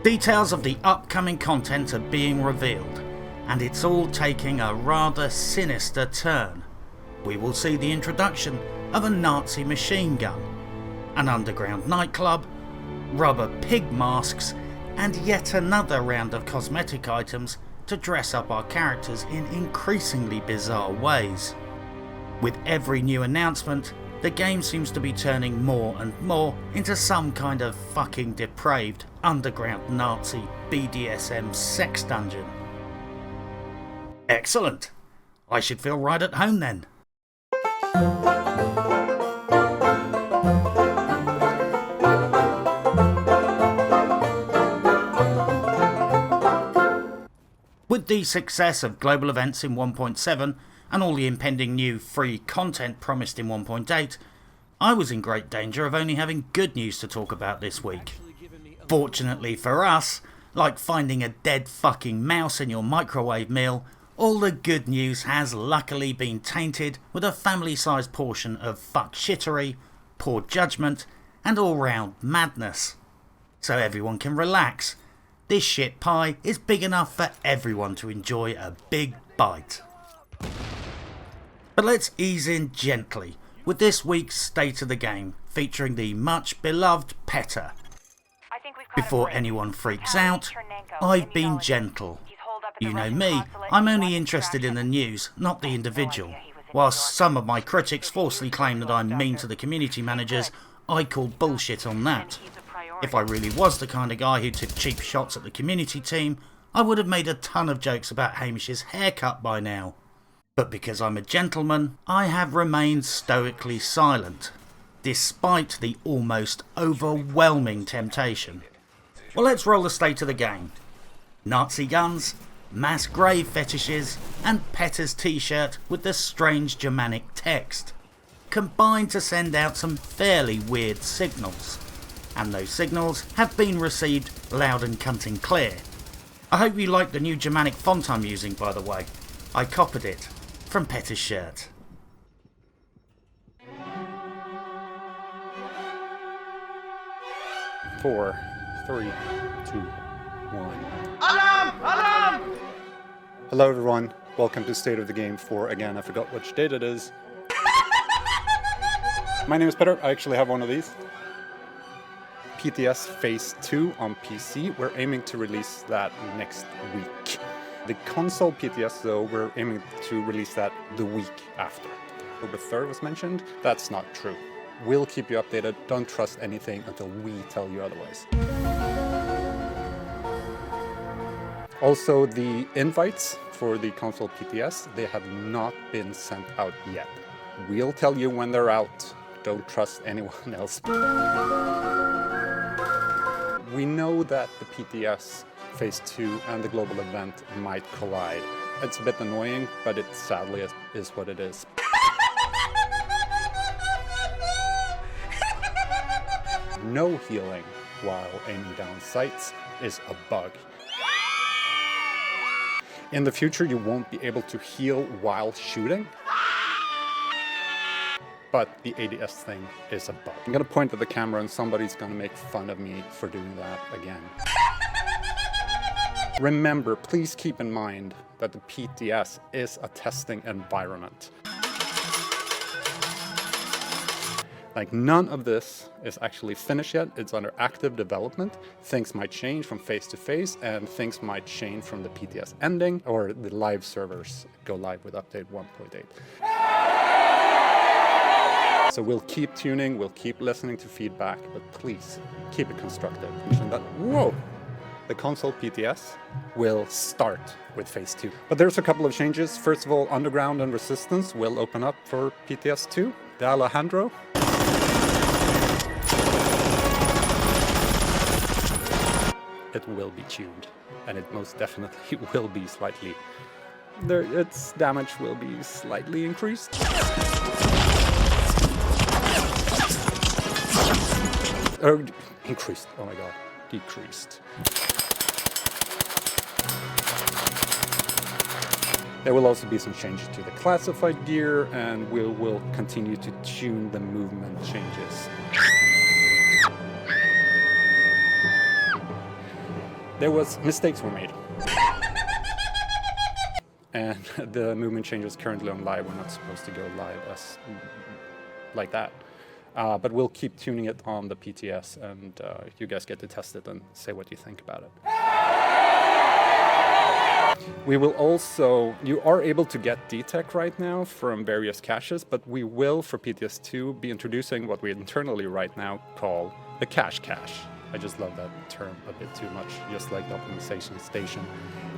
Details of the upcoming content are being revealed, and it's all taking a rather sinister turn. We will see the introduction of a Nazi machine gun, an underground nightclub, rubber pig masks, and yet another round of cosmetic items to dress up our characters in increasingly bizarre ways. With every new announcement, the game seems to be turning more and more into some kind of fucking depraved underground Nazi BDSM sex dungeon. Excellent! I should feel right at home then. With the success of global events in 1.7 and all the impending new free content promised in 1.8, I was in great danger of only having good news to talk about this week. Fortunately for us, like finding a dead fucking mouse in your microwave meal, all the good news has luckily been tainted with a family-sized portion of fuck shittery, poor judgment, and all-round madness. So everyone can relax. This shit pie is big enough for everyone to enjoy a big bite. But let's ease in gently with this week's State of the Game, featuring the much beloved Petter. Before anyone freaks out, I've been gentle. You know me, I'm only interested in the news, not the individual. Whilst some of my critics falsely claim that I'm mean to the community managers, I call bullshit on that. If I really was the kind of guy who took cheap shots at the community team, I would have made a ton of jokes about Hamish's haircut by now. But because I'm a gentleman, I have remained stoically silent, despite the almost overwhelming temptation. Well, let's roll the state of the game. Nazi guns, mass grave fetishes, and Petter's t-shirt with the strange Germanic text, combined to send out some fairly weird signals. And those signals have been received loud and cunting clear. I hope you like the new Germanic font I'm using, by the way. I copied it from Petter's shirt. Four, three, two, one. Alarm! Alarm! Hello everyone, welcome to State of the Game 4. Again, I forgot which date it is. My name is Petter, I actually have one of these. PTS Phase 2 on PC, we're aiming to release that next week. The console PTS though, we're aiming to release that the week after. October 3rd was mentioned, that's not true. We'll keep you updated, don't trust anything until we tell you otherwise. Also, the invites for the console PTS, they have not been sent out yet. We'll tell you when they're out, don't trust anyone else. We know that the PTS Phase 2 and the global event might collide. It's a bit annoying, but it sadly is what it is. No healing while aiming down sights is a bug. In the future, you won't be able to heal while shooting, but the ADS thing is a bug. I'm gonna point at the camera and somebody's gonna make fun of me for doing that again. Remember, please keep in mind that the PTS is a testing environment. Like, none of this is actually finished yet. It's under active development. Things might change from phase to phase, and things might change from the PTS ending, or the live servers go live with update 1.8. So we'll keep tuning, we'll keep listening to feedback, but please keep it constructive. Whoa! The console PTS will start with phase 2. But there's a couple of changes. First of all, Underground and Resistance will open up for PTS 2. The Alejandro. It will be tuned, and it most definitely will be slightly... its damage will be slightly increased. Increased, oh my god, decreased. There will also be some changes to the classified gear, and we will continue to tune the movement changes. there was mistakes were made. And the movement changes currently on live. We're not supposed to go live as like that. But we'll keep tuning it on the PTS, and you guys get to test it and say what you think about it. We will also, you are able to get DTEC right now from various caches, but we will, for PTS2, be introducing what we internally right now call the cache. I just love that term a bit too much, just like the optimization station.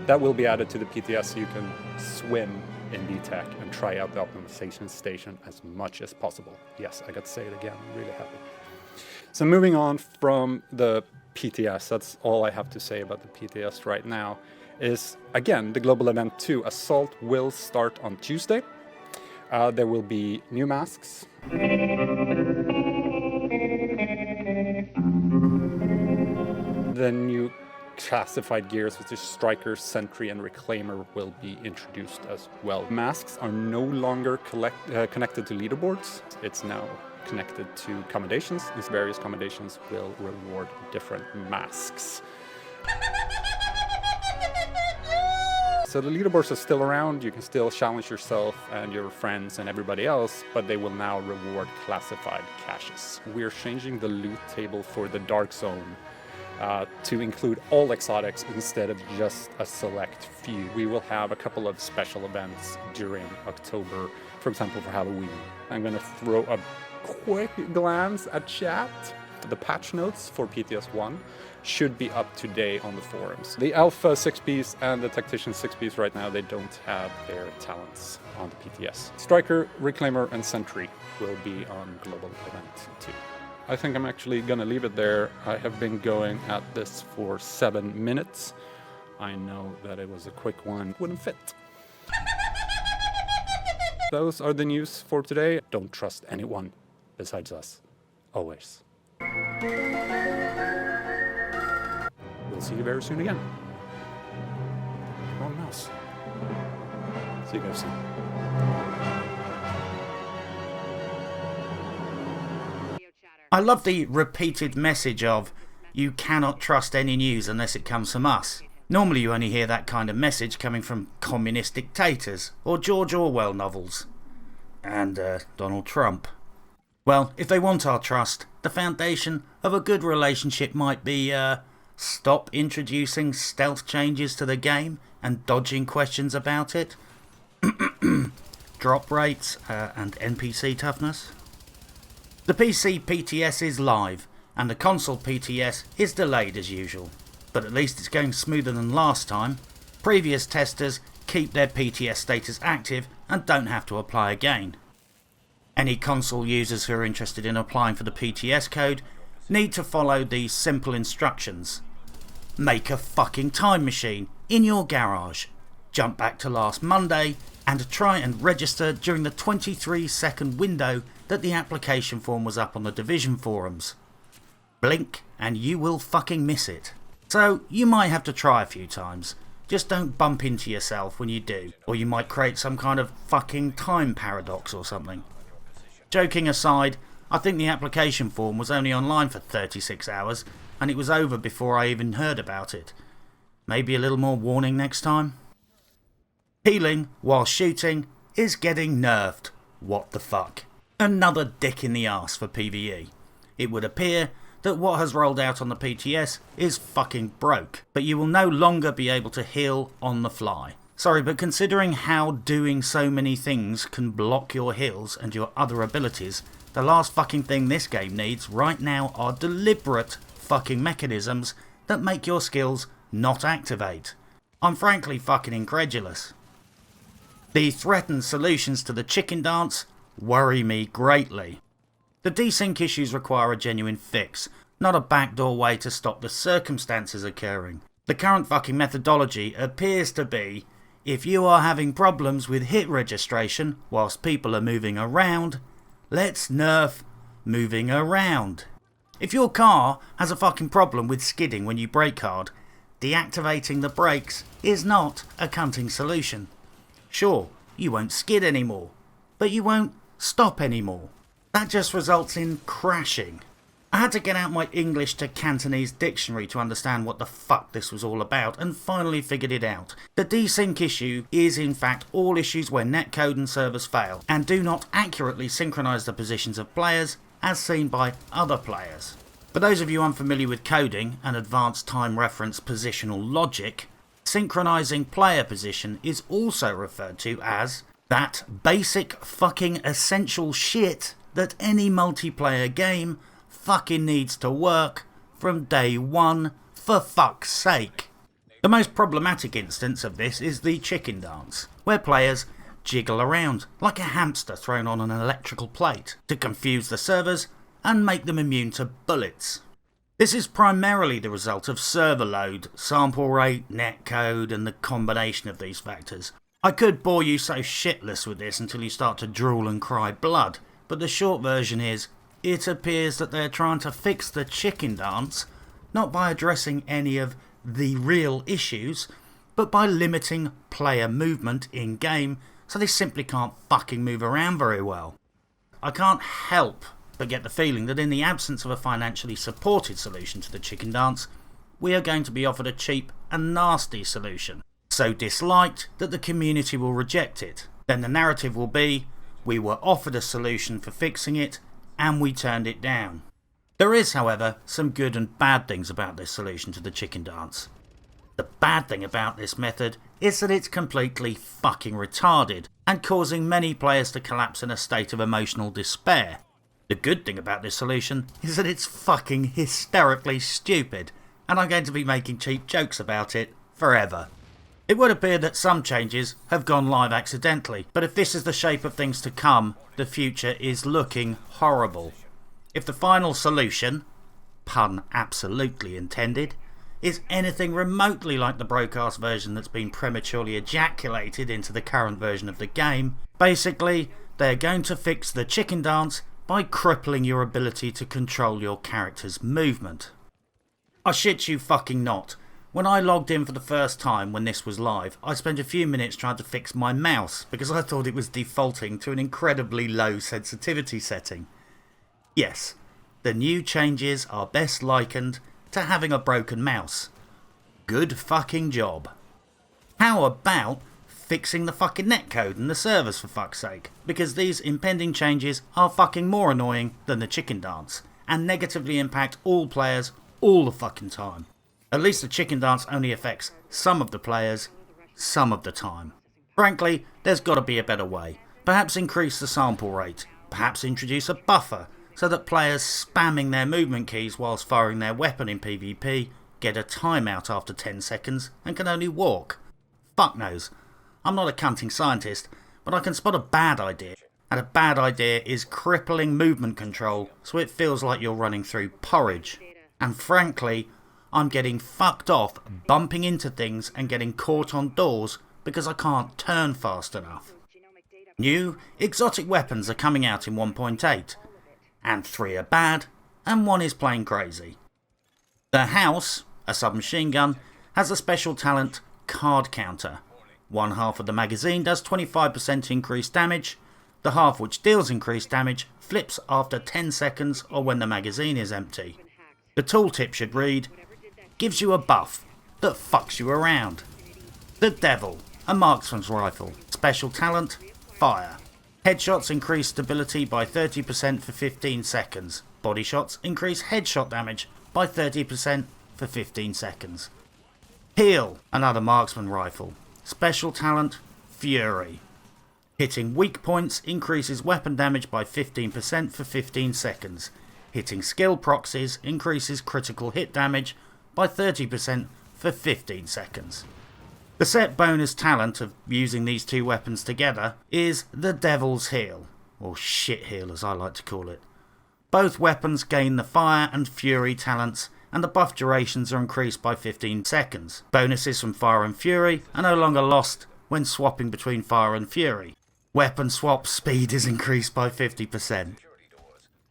That will be added to the PTS so you can swim in DTEC and try out the optimization station as much as possible. Yes, I got to say it again, I'm really happy. So moving on from the PTS, that's all I have to say about the PTS right now, is again, the Global Event 2 Assault will start on Tuesday. There will be new masks. The new classified gears, which is Striker, Sentry, and Reclaimer, will be introduced as well. Masks are no longer connected to leaderboards. It's now connected to commendations. These various commendations will reward different masks. So the leaderboards are still around. You can still challenge yourself and your friends and everybody else, but they will now reward classified caches. We're changing the loot table for the Dark Zone to include all exotics instead of just a select few. We will have a couple of special events during October, for example, for Halloween. I'm going to throw a quick glance at chat. The patch notes for PTS 1 should be up today on the forums. The Alpha 6-piece and the Tactician 6-piece right now, they don't have their talents on the PTS. Striker, Reclaimer, and Sentry will be on Global Event 2. I think I'm actually gonna leave it there. I have been going at this for 7 minutes. I know that it was a quick one. Wouldn't fit. Those are the news for today. Don't trust anyone besides us. Always. We'll see you very soon again. Wrong mouse. See you guys soon. I love the repeated message of, you cannot trust any news unless it comes from us. Normally you only hear that kind of message coming from communist dictators or George Orwell novels. And Donald Trump. Well, if they want our trust, the foundation of a good relationship might be stop introducing stealth changes to the game and dodging questions about it. Drop rates and NPC toughness. The PC PTS is live, and the console PTS is delayed as usual, but at least it's going smoother than last time. Previous testers keep their PTS status active and don't have to apply again. Any console users who are interested in applying for the PTS code need to follow these simple instructions. Make a fucking time machine in your garage, jump back to last Monday, and try and register during the 23-second window that the application form was up on the Division forums. Blink and you will fucking miss it. So you might have to try a few times. Just don't bump into yourself when you do, or you might create some kind of fucking time paradox or something. Joking aside, I think the application form was only online for 36 hours and it was over before I even heard about it. Maybe a little more warning next time? Healing while shooting is getting nerfed. What the fuck? Another dick in the arse for PvE. It would appear that what has rolled out on the PTS is fucking broke, but you will no longer be able to heal on the fly. Sorry, but considering how doing so many things can block your heals and your other abilities, the last fucking thing this game needs right now are deliberate fucking mechanisms that make your skills not activate. I'm frankly fucking incredulous. The threatened solutions to the chicken dance worry me greatly. The desync issues require a genuine fix, not a backdoor way to stop the circumstances occurring. The current fucking methodology appears to be, if you are having problems with hit registration whilst people are moving around, let's nerf moving around. If your car has a fucking problem with skidding when you brake hard, deactivating the brakes is not a cunting solution. Sure, you won't skid anymore, but you won't stop anymore. That just results in crashing. I had to get out my English to Cantonese dictionary to understand what the fuck this was all about, and finally figured it out. The desync issue is in fact all issues where netcode and servers fail, and do not accurately synchronise the positions of players as seen by other players. For those of you unfamiliar with coding and advanced time reference positional logic, synchronising player position is also referred to as that basic fucking essential shit that any multiplayer game fucking needs to work from day one, for fuck's sake. The most problematic instance of this is the chicken dance, where players jiggle around like a hamster thrown on an electrical plate to confuse the servers and make them immune to bullets. This is primarily the result of server load, sample rate, netcode, and the combination of these factors. I could bore you so shitless with this until you start to drool and cry blood, but the short version is, it appears that they're trying to fix the chicken dance, not by addressing any of the real issues, but by limiting player movement in-game, so they simply can't fucking move around very well. I can't help but get the feeling that in the absence of a financially supported solution to the chicken dance, we are going to be offered a cheap and nasty solution, so disliked that the community will reject it. Then the narrative will be, we were offered a solution for fixing it, and we turned it down. There is, however, some good and bad things about this solution to the chicken dance. The bad thing about this method is that it's completely fucking retarded and causing many players to collapse in a state of emotional despair. The good thing about this solution is that it's fucking hysterically stupid, and I'm going to be making cheap jokes about it forever. It would appear that some changes have gone live accidentally, but if this is the shape of things to come, the future is looking horrible. If the final solution, pun absolutely intended, is anything remotely like the broadcast version that's been prematurely ejaculated into the current version of the game, basically they're going to fix the chicken dance by crippling your ability to control your character's movement. I shit you fucking not. When I logged in for the first time when this was live, I spent a few minutes trying to fix my mouse because I thought it was defaulting to an incredibly low sensitivity setting. Yes, the new changes are best likened to having a broken mouse. Good fucking job. How about fixing the fucking netcode and the servers for fuck's sake? Because these impending changes are fucking more annoying than the chicken dance and negatively impact all players all the fucking time. At least the chicken dance only affects some of the players, some of the time. Frankly, there's got to be a better way. Perhaps increase the sample rate. Perhaps introduce a buffer, so that players spamming their movement keys whilst firing their weapon in PvP get a timeout after 10 seconds and can only walk. Fuck knows. I'm not a cunting scientist, but I can spot a bad idea. And a bad idea is crippling movement control so it feels like you're running through porridge. And frankly, I'm getting fucked off bumping into things and getting caught on doors because I can't turn fast enough. New, exotic weapons are coming out in 1.8, and 3 are bad, and 1 is plain crazy. The House, a submachine gun, has a special talent, Card Counter. One half of the magazine does 25% increased damage, the half which deals increased damage flips after 10 seconds or when the magazine is empty. The tooltip should read, gives you a buff that fucks you around. The Devil, a marksman's rifle. Special talent, fire. Headshots increase stability by 30% for 15 seconds. Body shots increase headshot damage by 30% for 15 seconds. Heal, another marksman rifle. Special talent, Fury. Hitting weak points increases weapon damage by 15% for 15 seconds. Hitting skill proxies increases critical hit damage by 30% for 15 seconds. The set bonus talent of using these 2 weapons together is the Devil's Heal, or Shit Heal as I like to call it. Both weapons gain the Fire and Fury talents, and the buff durations are increased by 15 seconds. Bonuses from Fire and Fury are no longer lost when swapping between Fire and Fury. Weapon swap speed is increased by 50%.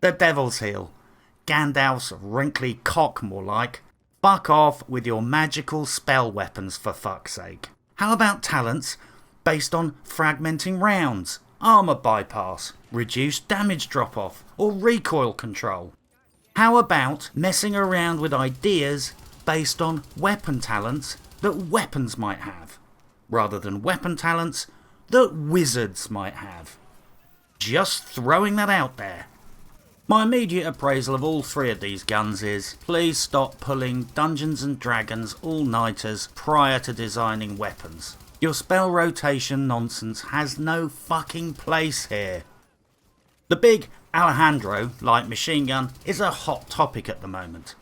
The Devil's Heal. Gandalf's wrinkly cock more like. Fuck off with your magical spell weapons for fuck's sake. How about talents based on fragmenting rounds, armour bypass, reduced damage drop off or recoil control? How about messing around with ideas based on weapon talents that weapons might have, rather than weapon talents that wizards might have? Just throwing that out there. My immediate appraisal of all three of these guns is, please stop pulling Dungeons and Dragons all-nighters prior to designing weapons. Your spell rotation nonsense has no fucking place here. The big Alejandro light machine gun is a hot topic at the moment.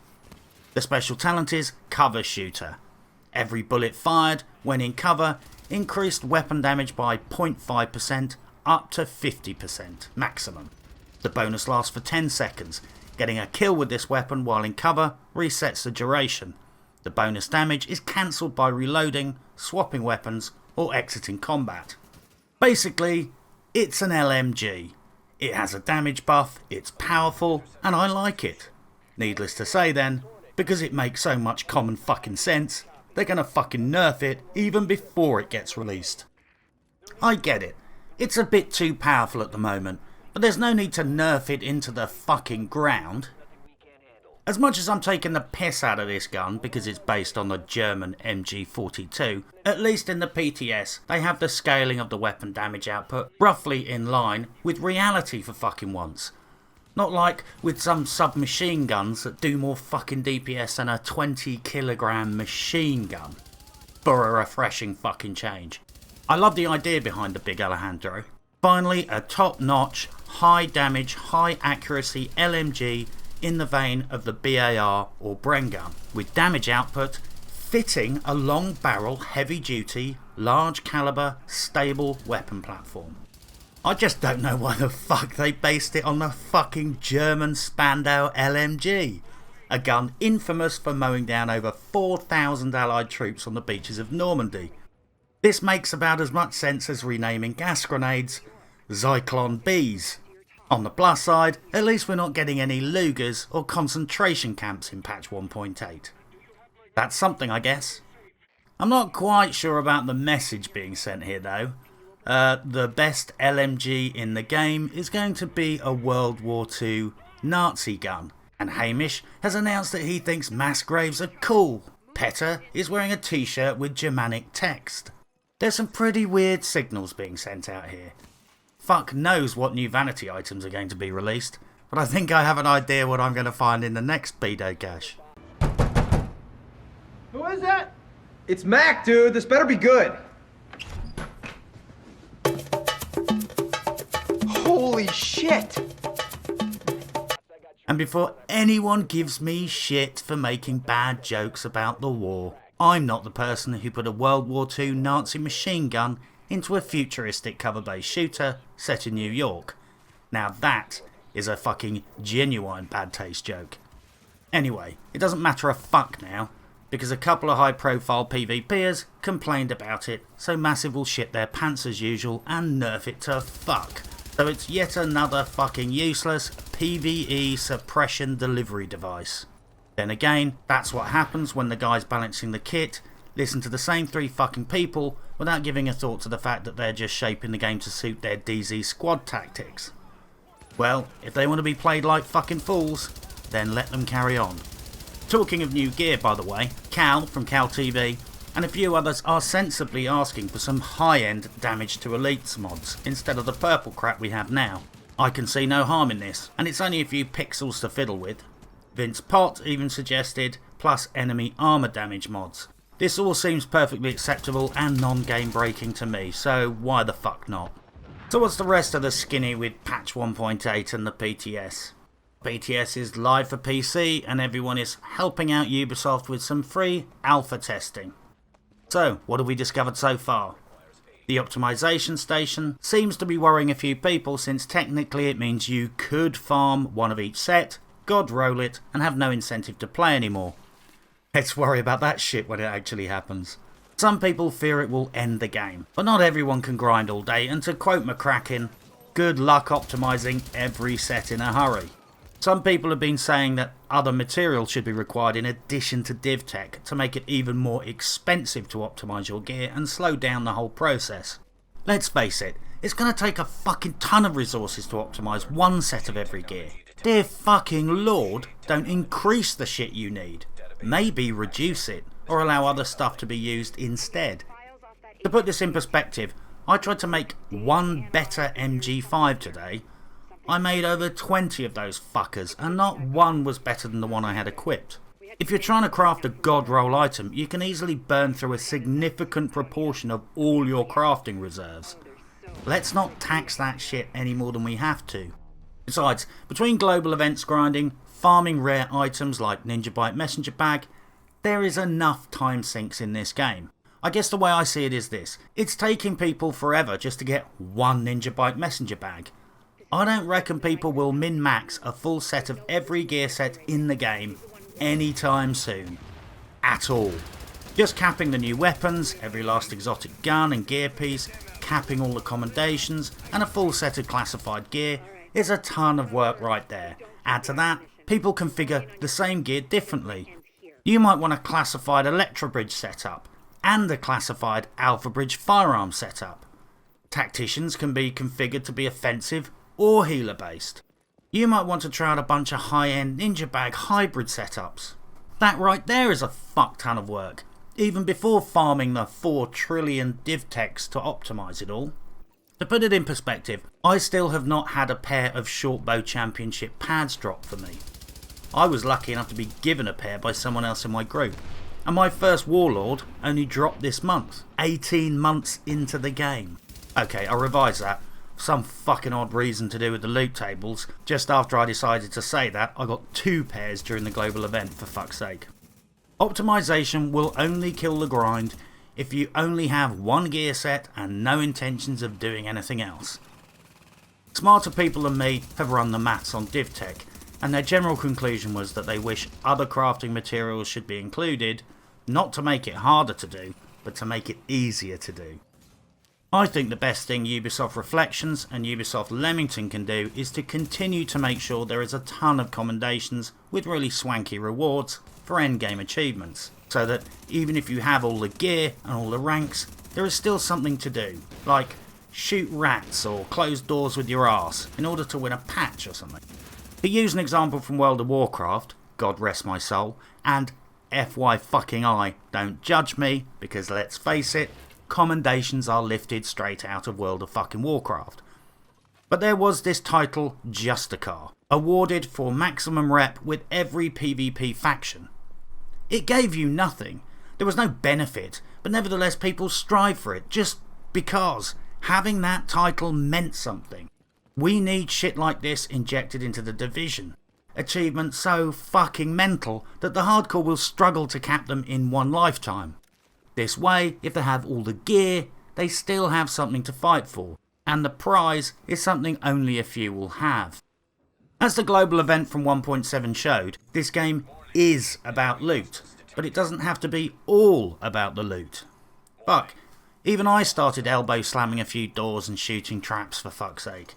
The special talent is Cover Shooter. Every bullet fired, when in cover, increased weapon damage by 0.5% up to 50% maximum. The bonus lasts for 10 seconds. Getting a kill with this weapon while in cover resets the duration. The bonus damage is cancelled by reloading, swapping weapons, or exiting combat. Basically, it's an LMG. It has a damage buff, it's powerful, and I like it. Needless to say then, because it makes so much common fucking sense, they're gonna fucking nerf it even before it gets released. I get it, it's a bit too powerful at the moment, but there's no need to nerf it into the fucking ground. As much as I'm taking the piss out of this gun because it's based on the German MG42, at least in the PTS they have the scaling of the weapon damage output roughly in line with reality for fucking once. Not like with some submachine guns that do more fucking DPS than a 20kg machine gun. For a refreshing fucking change. I love the idea behind the big Alejandro. Finally, a top-notch, high damage, high accuracy LMG in the vein of the BAR or Bren gun, with damage output fitting a long barrel, heavy duty, large caliber, stable weapon platform. I just don't know why the fuck they based it on the fucking German Spandau LMG, a gun infamous for mowing down over 4,000 Allied troops on the beaches of Normandy. This makes about as much sense as renaming gas grenades Zyklon Bs. On the plus side, at least we're not getting any Lugers or concentration camps in patch 1.8. That's something, I guess. I'm not quite sure about the message being sent here though. The best LMG in the game is going to be a World War II Nazi gun, and Hamish has announced that he thinks mass graves are cool. Petter is wearing a t-shirt with Germanic text. There's some pretty weird signals being sent out here. Fuck knows what new vanity items are going to be released, but I think I have an idea what I'm going to find in the next Bedo cache. Who is that? It's Mac, dude. This better be good. Holy shit! And before anyone gives me shit for making bad jokes about the war, I'm not the person who put a World War II Nazi machine gun into a futuristic cover-based shooter set in New York. Now that is a fucking genuine bad taste joke. Anyway, it doesn't matter a fuck now, because a couple of high-profile PvPers complained about it, so Massive will shit their pants as usual and nerf it to fuck. So it's yet another fucking useless PvE suppression delivery device. Then again, that's what happens when the guys balancing the kit listen to the same three fucking people without giving a thought to the fact that they're just shaping the game to suit their DZ squad tactics. Well, if they want to be played like fucking fools, then let them carry on. Talking of new gear, by the way, Cal from Cal TV and a few others are sensibly asking for some high-end damage to elites mods instead of the purple crap we have now. I can see no harm in this, and it's only a few pixels to fiddle with. Vince Pott even suggested plus enemy armor damage mods. This all seems perfectly acceptable and non-game breaking to me, so why the fuck not? So what's the rest of the skinny with patch 1.8 and the PTS? PTS is live for PC and everyone is helping out Ubisoft with some free alpha testing. So, what have we discovered so far? The optimization station seems to be worrying a few people since technically it means you could farm one of each set, god roll it, and have no incentive to play anymore. Let's worry about that shit when it actually happens. Some people fear it will end the game, but not everyone can grind all day, and to quote McCracken, good luck optimizing every set in a hurry. Some people have been saying that other materials should be required in addition to div tech to make it even more expensive to optimize your gear and slow down the whole process. Let's face it, it's going to take a fucking ton of resources to optimize one set of every gear. Dear fucking lord, don't increase the shit you need. Maybe reduce it, or allow other stuff to be used instead. To put this in perspective, I tried to make one better MG5 today. I made over 20 of those fuckers, and not one was better than the one I had equipped. If you're trying to craft a god roll item, you can easily burn through a significant proportion of all your crafting reserves. Let's not tax that shit any more than we have to. Besides, between global events grinding, farming rare items like Ninja Messenger Bag, there is enough time sinks in this game. I guess the way I see it is this: it's taking people forever just to get one Ninja Messenger Bag. I don't reckon people will min-max a full set of every gear set in the game anytime soon. At all. Just capping the new weapons, every last exotic gun and gear piece, capping all the commendations, and a full set of classified gear is a ton of work right there. Add to that, people configure the same gear differently. You might want a classified Electro Bridge setup, and a classified Alpha Bridge firearm setup. Tacticians can be configured to be offensive or healer based. You might want to try out a bunch of high-end Ninja Bag hybrid setups. That right there is a fuck ton of work, even before farming the 4 trillion div techs to optimise it all. To put it in perspective, I still have not had a pair of Shortbow Championship pads drop for me. I was lucky enough to be given a pair by someone else in my group, and my first Warlord only dropped this month, 18 months into the game. Okay, I'll revise that. For some fucking odd reason to do with the loot tables, just after I decided to say that, I got 2 pairs during the global event, for fuck's sake. Optimisation will only kill the grind if you only have one gear set and no intentions of doing anything else. Smarter people than me have run the maths on DivTech, and their general conclusion was that they wish other crafting materials should be included, not to make it harder to do, but to make it easier to do. I think the best thing Ubisoft Reflections and Ubisoft Leamington can do is to continue to make sure there is a ton of commendations with really swanky rewards for endgame achievements, so that even if you have all the gear and all the ranks, there is still something to do, like shoot rats or close doors with your arse in order to win a patch or something. To use an example from World of Warcraft, God rest my soul, and FY fucking I, don't judge me, because let's face it, commendations are lifted straight out of World of fucking Warcraft. But there was this title, Justicar, awarded for maximum rep with every PvP faction. It gave you nothing. There was no benefit, but nevertheless people strive for it just because having that title meant something. We need shit like this injected into the Division. Achievements so fucking mental that the hardcore will struggle to cap them in one lifetime. This way, if they have all the gear, they still have something to fight for, and the prize is something only a few will have. As the global event from 1.7 showed, this game is about loot, but it doesn't have to be all about the loot. Fuck, even I started elbow slamming a few doors and shooting traps, for fuck's sake.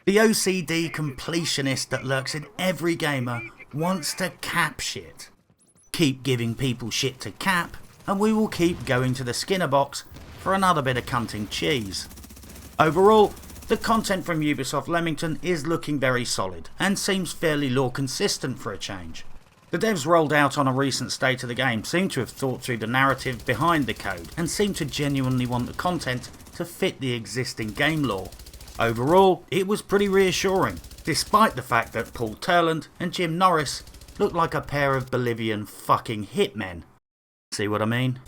The OCD completionist that lurks in every gamer wants to cap shit. Keep giving people shit to cap, and we will keep going to the Skinner box for another bit of cunting cheese. Overall, the content from Ubisoft Leamington is looking very solid, and seems fairly lore consistent for a change. The devs rolled out on a recent state of the game seem to have thought through the narrative behind the code, and seem to genuinely want the content to fit the existing game lore. Overall, it was pretty reassuring, despite the fact that Paul Turland and Jim Norris looked like a pair of Bolivian fucking hitmen. See what I mean?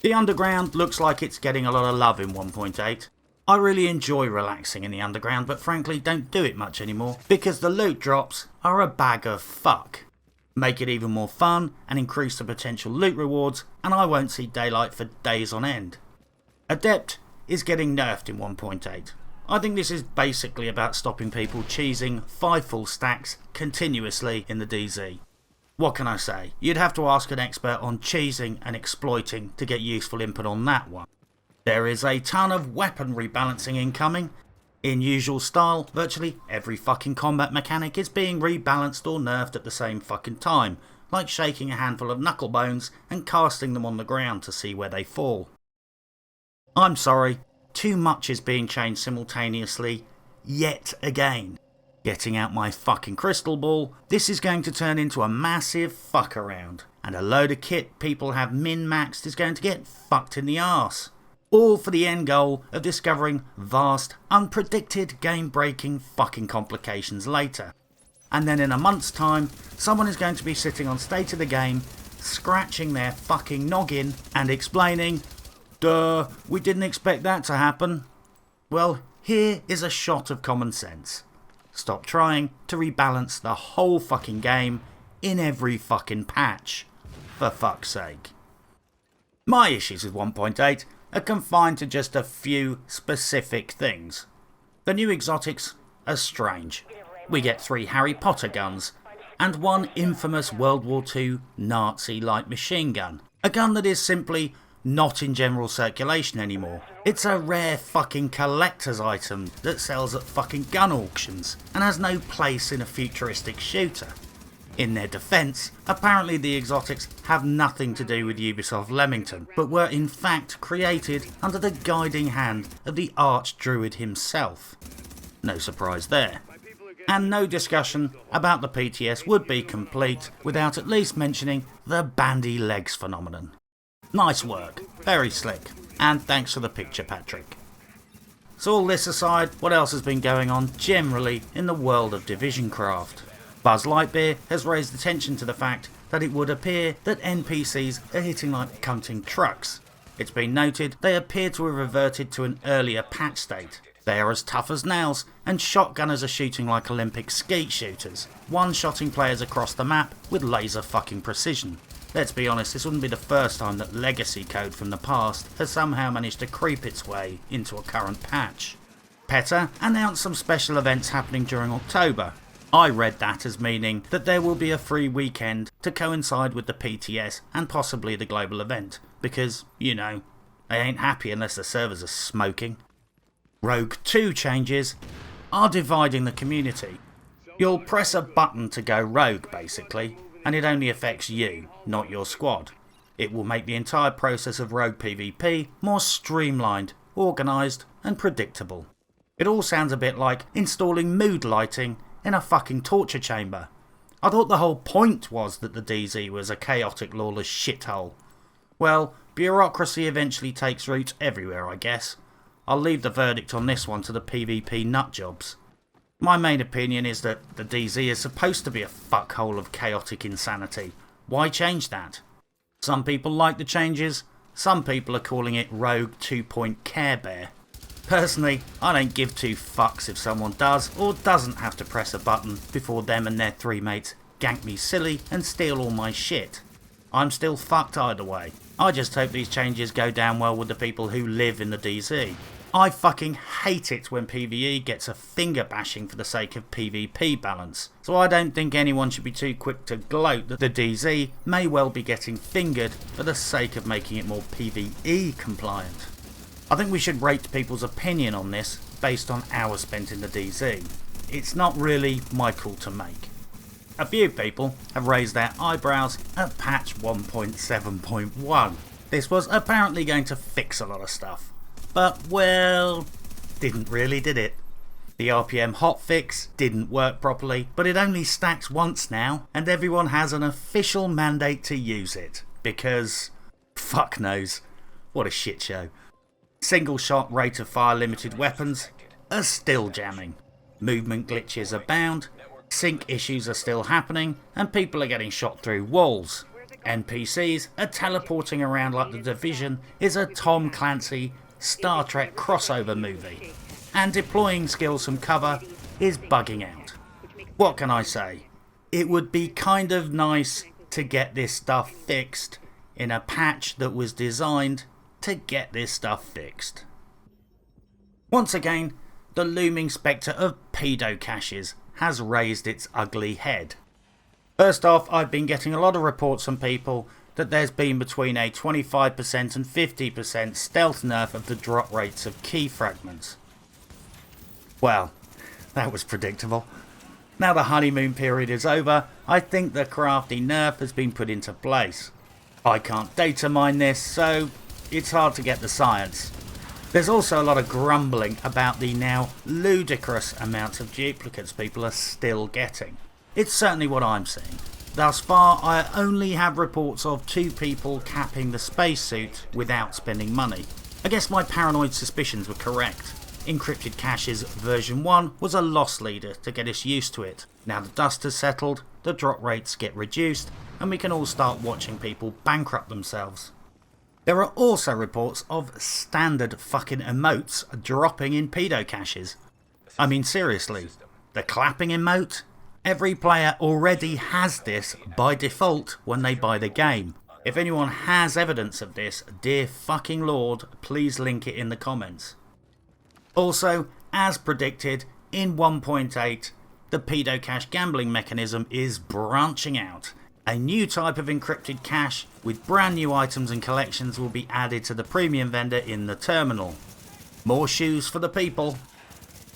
The Underground looks like it's getting a lot of love in 1.8. I really enjoy relaxing in the Underground, but frankly don't do it much anymore, because the loot drops are a bag of fuck. Make it even more fun and increase the potential loot rewards, and I won't see daylight for days on end. Adept is getting nerfed in 1.8. I think this is basically about stopping people cheesing 5 full stacks continuously in the DZ. What can I say? You'd have to ask an expert on cheesing and exploiting to get useful input on that one. There is a ton of weapon rebalancing incoming. In usual style, virtually every fucking combat mechanic is being rebalanced or nerfed at the same fucking time, like shaking a handful of knuckle bones and casting them on the ground to see where they fall. I'm sorry, too much is being changed simultaneously, yet again. Getting out my fucking crystal ball, this is going to turn into a massive fuck around, and a load of kit people have min-maxed is going to get fucked in the arse. All for the end goal of discovering vast, unpredicted, game-breaking fucking complications later. And then in a month's time, someone is going to be sitting on State of the Game, scratching their fucking noggin and explaining, "Duh, we didn't expect that to happen." Well, here is a shot of common sense. Stop trying to rebalance the whole fucking game in every fucking patch. For fuck's sake. My issues with 1.8 are confined to just a few specific things. The new exotics are strange. We get 3 Harry Potter guns, and 1 infamous World War II Nazi light machine gun. A gun that is simply not in general circulation anymore. It's a rare fucking collector's item that sells at fucking gun auctions and has no place in a futuristic shooter. In their defence, apparently the exotics have nothing to do with Ubisoft Leamington, but were in fact created under the guiding hand of the arch-druid himself. No surprise there. And no discussion about the PTS would be complete without at least mentioning the bandy legs phenomenon. Nice work, very slick, and thanks for the picture, Patrick. So all this aside, what else has been going on generally in the world of Division craft? LtBuzzLitebeer has raised attention to the fact that it would appear that NPCs are hitting like cunting trucks. It's been noted they appear to have reverted to an earlier patch state. They are as tough as nails, and shotgunners are shooting like Olympic skeet shooters, one-shotting players across the map with laser fucking precision. Let's be honest, this wouldn't be the first time that legacy code from the past has somehow managed to creep its way into a current patch. PETA announced some special events happening during October. I read that as meaning that there will be a free weekend to coincide with the PTS and possibly the global event, because, you know, they ain't happy unless the servers are smoking. Rogue 2 changes are dividing the community. You'll press a button to go rogue basically, and it only affects you, not your squad. It will make the entire process of rogue PvP more streamlined, organised and predictable. It all sounds a bit like installing mood lighting in a fucking torture chamber. I thought the whole point was that the DZ was a chaotic, lawless shithole. Well, bureaucracy eventually takes root everywhere, I guess. I'll leave the verdict on this one to the PvP nutjobs. My main opinion is that the DZ is supposed to be a fuckhole of chaotic insanity. Why change that? Some people like the changes, some people are calling it Rogue 2-point Care Bear. Personally, I don't give 2 fucks if someone does or doesn't have to press a button before them and their 3 mates gank me silly and steal all my shit. I'm still fucked either way. I just hope these changes go down well with the people who live in the DZ. I fucking hate it when PvE gets a finger bashing for the sake of PvP balance, so I don't think anyone should be too quick to gloat that the DZ may well be getting fingered for the sake of making it more PvE compliant. I think we should rate people's opinion on this based on hours spent in the DZ. It's not really my call to make. A few people have raised their eyebrows at patch 1.7.1. This was apparently going to fix a lot of stuff. But, well, didn't really, did it? The RPM hotfix didn't work properly, but it only stacks once now, and everyone has an official mandate to use it. Because, fuck knows, what a shit show. Single shot rate of fire limited weapons are still jamming. Movement glitches abound, sync issues are still happening, and people are getting shot through walls. NPCs are teleporting around like the Division is a Tom Clancy Star Trek crossover movie, and deploying skills from cover is bugging out. What can I say? It would be kind of nice to get this stuff fixed in a patch that was designed to get this stuff fixed. Once again, the looming spectre of pedo caches has raised its ugly head. First off, I've been getting a lot of reports from people that there's been between a 25% and 50% stealth nerf of the drop rates of key fragments. Well, that was predictable. Now the honeymoon period is over, I think the crafty nerf has been put into place. I can't data mine this, so it's hard to get the science. There's also a lot of grumbling about the now ludicrous amounts of duplicates people are still getting. It's certainly what I'm seeing. Thus far, I only have reports of 2 people capping the spacesuit without spending money. I guess my paranoid suspicions were correct. Encrypted Cache's version 1 was a loss leader to get us used to it. Now the dust has settled, the drop rates get reduced, and we can all start watching people bankrupt themselves. There are also reports of standard fucking emotes dropping in pedo caches. I mean seriously, the clapping emote? Every player already has this by default when they buy the game. If anyone has evidence of this, dear fucking lord, please link it in the comments. Also, as predicted, in 1.8, the pedo cache gambling mechanism is branching out. A new type of encrypted cache with brand new items and collections will be added to the premium vendor in the terminal. More shoes for the people.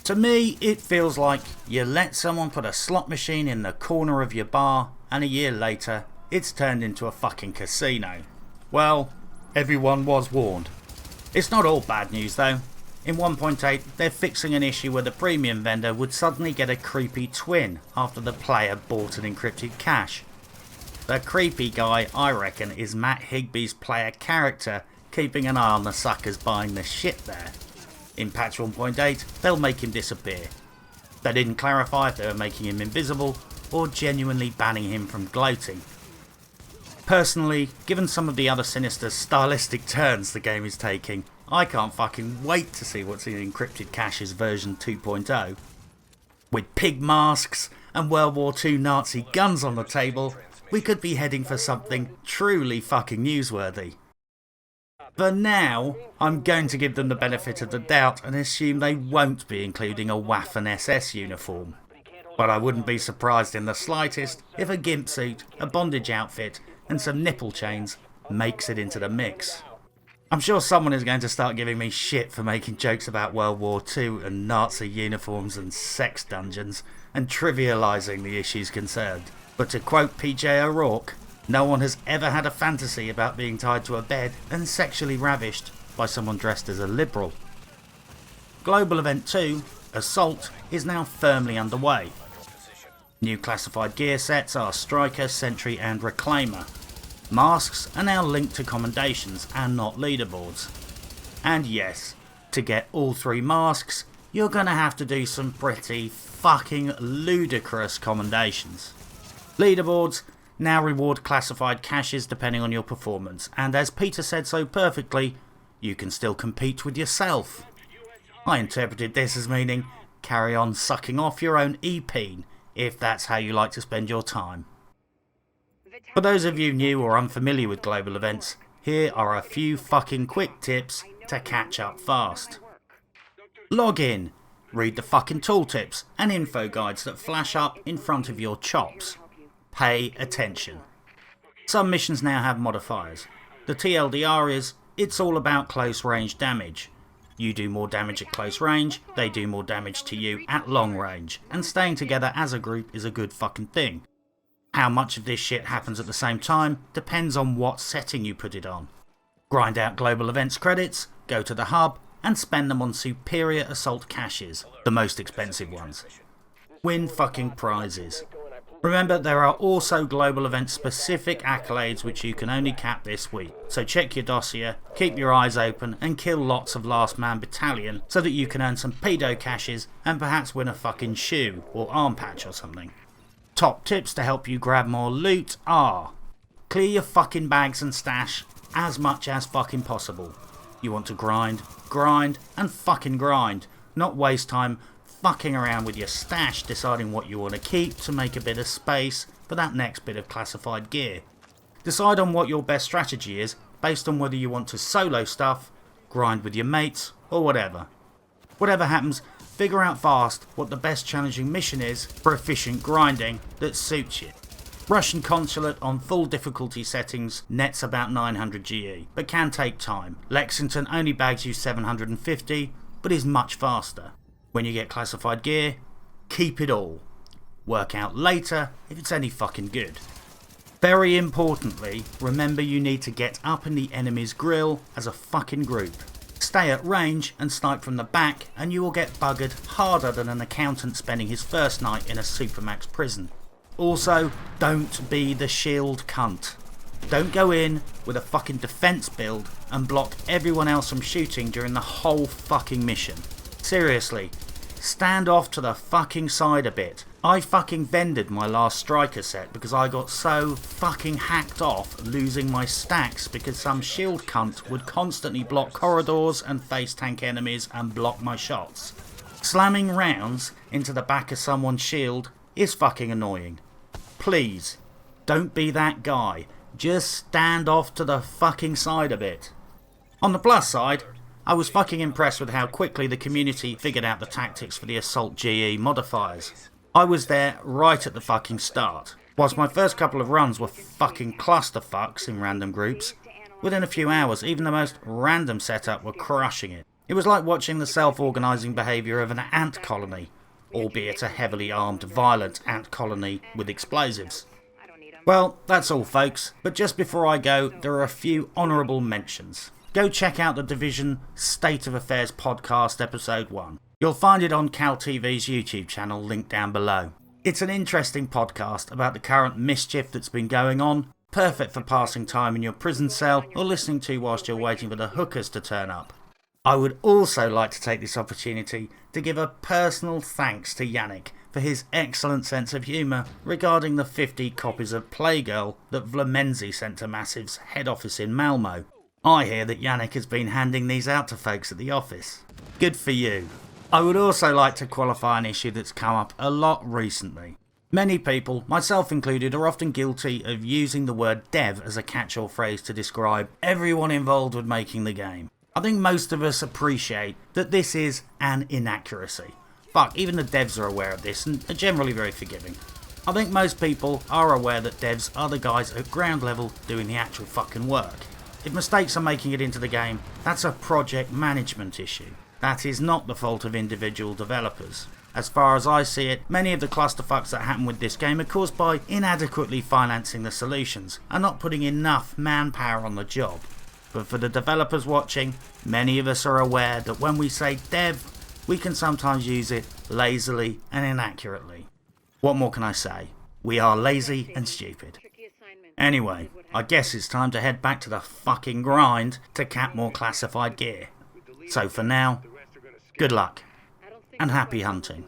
To me, it feels like you let someone put a slot machine in the corner of your bar and a year later it's turned into a fucking casino. Well, everyone was warned. It's not all bad news though. In 1.8, they're fixing an issue where the premium vendor would suddenly get a creepy twin after the player bought an encrypted cache. The creepy guy, I reckon, is Matt Higby's player character keeping an eye on the suckers buying the shit there. In patch 1.8, they'll make him disappear. They didn't clarify if they were making him invisible or genuinely banning him from gloating. Personally, given some of the other sinister stylistic turns the game is taking, I can't fucking wait to see what's in Encrypted Cache's version 2.0. With pig masks and World War II Nazi guns on the table, we could be heading for something truly fucking newsworthy. For now, I'm going to give them the benefit of the doubt and assume they won't be including a Waffen SS uniform. But I wouldn't be surprised in the slightest if a gimp suit, a bondage outfit and some nipple chains makes it into the mix. I'm sure someone is going to start giving me shit for making jokes about World War II and Nazi uniforms and sex dungeons and trivialising the issues concerned. But to quote PJ O'Rourke, no one has ever had a fantasy about being tied to a bed and sexually ravished by someone dressed as a liberal. Global Event 2, Assault, is now firmly underway. New classified gear sets are Striker, Sentry and Reclaimer. Masks are now linked to commendations and not leaderboards. And yes, to get all 3 masks, you're gonna have to do some pretty fucking ludicrous commendations. Leaderboards now reward classified caches depending on your performance, and as Peter said so perfectly, you can still compete with yourself. I interpreted this as meaning carry on sucking off your own e-peen if that's how you like to spend your time. For those of you new or unfamiliar with global events, here are a few fucking quick tips to catch up fast. Log in, read the fucking tooltips and info guides that flash up in front of your chops. Pay attention. Some missions now have modifiers. The TLDR is, it's all about close range damage. You do more damage at close range, they do more damage to you at long range, and staying together as a group is a good fucking thing. How much of this shit happens at the same time depends on what setting you put it on. Grind out global events credits, go to the hub, and spend them on superior assault caches, the most expensive ones. Win fucking prizes. Remember, there are also global event specific accolades which you can only cap this week, so check your dossier, keep your eyes open and kill lots of last man battalion so that you can earn some pedo caches and perhaps win a fucking shoe or arm patch or something. Top tips to help you grab more loot are: clear your fucking bags and stash as much as fucking possible. You want to grind, grind and fucking grind, not waste time fucking around with your stash deciding what you want to keep to make a bit of space for that next bit of classified gear. Decide on what your best strategy is based on whether you want to solo stuff, grind with your mates or whatever. Whatever happens, figure out fast what the best challenging mission is for efficient grinding that suits you. Russian Consulate on full difficulty settings nets about 900 GE, but can take time. Lexington only bags you 750, but is much faster. When you get classified gear, keep it all. Work out later if it's any fucking good. Very importantly, remember you need to get up in the enemy's grill as a fucking group. Stay at range and snipe from the back and you will get buggered harder than an accountant spending his first night in a Supermax prison. Also, don't be the shield cunt. Don't go in with a fucking defense build and block everyone else from shooting during the whole fucking mission. Seriously, stand off to the fucking side a bit. I fucking vended my last striker set because I got so fucking hacked off losing my stacks because some shield cunt would constantly block corridors and face tank enemies and block my shots. Slamming rounds into the back of someone's shield is fucking annoying. Please, don't be that guy. Just stand off to the fucking side a bit. On the plus side, I was fucking impressed with how quickly the community figured out the tactics for the Assault GE modifiers. I was there right at the fucking start. Whilst my first couple of runs were fucking clusterfucks in random groups, within a few hours even the most random setup were crushing it. It was like watching the self-organising behaviour of an ant colony, albeit a heavily armed, violent ant colony with explosives. Well, that's all folks, but just before I go, there are a few honourable mentions. Go check out the Division State of Affairs podcast episode 1. You'll find it on CalTV's YouTube channel, linked down below. It's an interesting podcast about the current mischief that's been going on, perfect for passing time in your prison cell or listening to whilst you're waiting for the hookers to turn up. I would also like to take this opportunity to give a personal thanks to Yannick for his excellent sense of humour regarding the 50 copies of Playgirl that Vlammenzee sent to Massive's head office in Malmo. I hear that Yannick has been handing these out to folks at the office. Good for you. I would also like to qualify an issue that's come up a lot recently. Many people, myself included, are often guilty of using the word dev as a catch-all phrase to describe everyone involved with making the game. I think most of us appreciate that this is an inaccuracy. Fuck, even the devs are aware of this and are generally very forgiving. I think most people are aware that devs are the guys at ground level doing the actual fucking work. If mistakes are making it into the game, that's a project management issue. That is not the fault of individual developers. As far as I see it, many of the clusterfucks that happen with this game are caused by inadequately financing the solutions and not putting enough manpower on the job. But for the developers watching, many of us are aware that when we say dev, we can sometimes use it lazily and inaccurately. What more can I say? We are lazy and stupid. Anyway, I guess it's time to head back to the fucking grind to cap more classified gear. So for now, good luck and happy hunting.